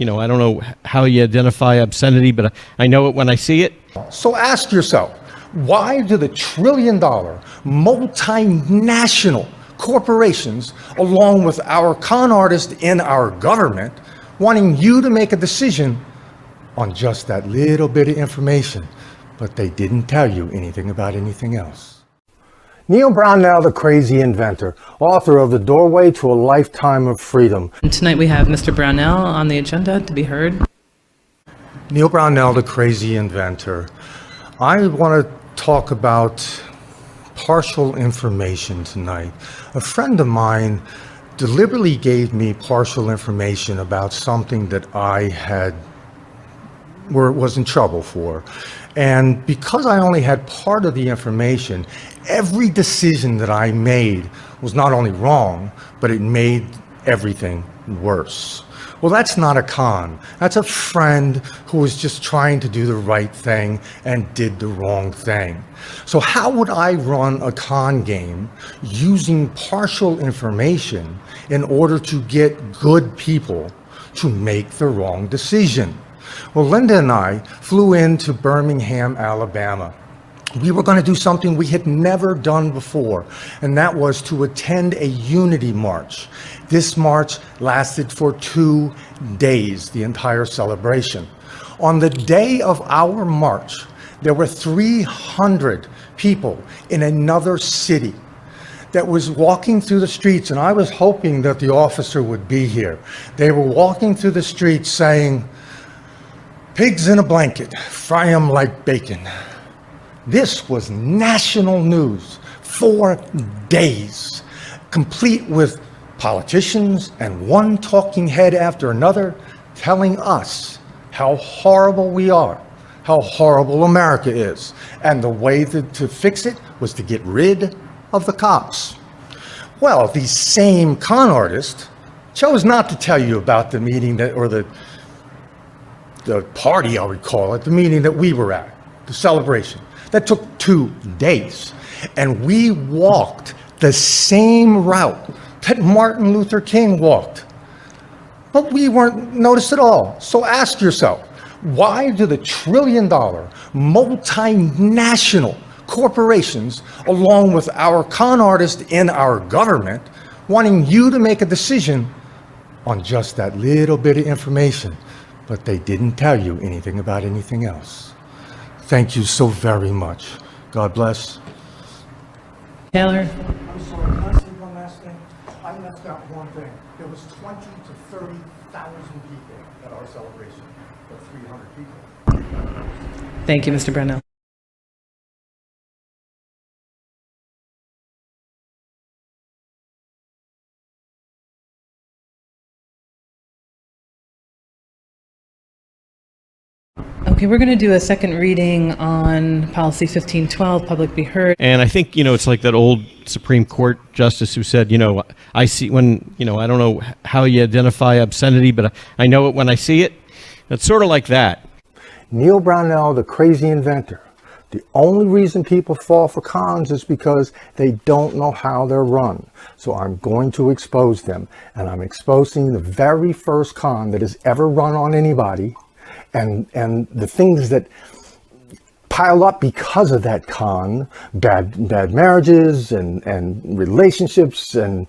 I don't know how you identify obscenity, but I know it when I see it. So ask yourself, why do the trillion-dollar multinational corporations, along with our con artists in our government, wanting you to make a decision on just that little bit of information, but they didn't tell you anything about anything else? Neal Brownell, the crazy inventor, author of The Doorway to a Lifetime of Freedom. And tonight we have Mr. Brownell on the agenda to be heard. Neal Brownell, the crazy inventor. I want to talk about partial information tonight. A friend of mine deliberately gave me partial information about something that I was in trouble for. And because I only had part of the information, every decision that I made was not only wrong, but it made everything worse. Well, that's not a con. That's a friend who was just trying to do the right thing and did the wrong thing. So how would I run a con game using partial information in order to get good people to make the wrong decision? Well, Linda and I flew into Birmingham, Alabama. We were going to do something we had never done before, and that was to attend a unity march. This march lasted for 2 days, the entire celebration. On the day of our march, there were 300 people in another city that was walking through the streets, and I was hoping that the officer would be here. They were walking through the streets saying, "Pigs in a blanket, fry 'em like bacon." This was national news, 4 days, complete with politicians and one talking head after another telling us how horrible we are, how horrible America is. And the way to fix it was to get rid of the cops. Well, these same con artists chose not to tell you about the meeting or the party, I would call it, the meeting that we were at, the celebration. That took 2 days. And we walked the same route that Martin Luther King walked. But we weren't noticed at all. So ask yourself, why do the trillion-dollar multinational corporations, along with our con artists in our government, wanting you to make a decision on just that little bit of information, but they didn't tell you anything about anything else? Thank you so very much. God bless. Taylor. I'm sorry, can I say one last thing? I left out one thing. There was 20 to 30,000 people at our celebration, but 300 people. Thank you, Mr. Brownell. Okay, we're going to do a second reading on Policy 1512, Public Be Heard. And I think, it's like that old Supreme Court justice who said, I see when, I don't know how you identify obscenity, but I know it when I see it. It's sort of like that. Neal Brownell, the crazy inventor. The only reason people fall for cons is because they don't know how they're run. So I'm going to expose them. And I'm exposing the very first con that is ever run on anybody. And the things that pile up because of that con, bad marriages and relationships and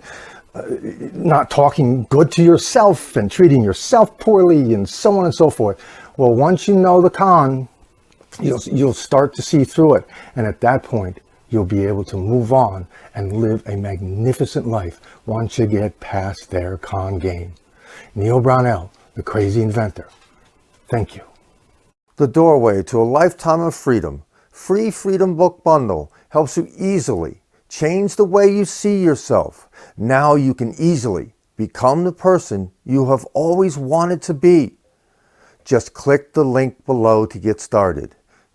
not talking good to yourself and treating yourself poorly and so on and so forth. Well, once you know the con, you'll start to see through it. And at that point, you'll be able to move on and live a magnificent life once you get past their con game. Neal Brownell, the crazy inventor. Thank you. The Doorway to a Lifetime of Freedom, free Freedom Book Bundle, helps you easily change the way you see yourself. Now you can easily become the person you have always wanted to be. Just click the link below to get started.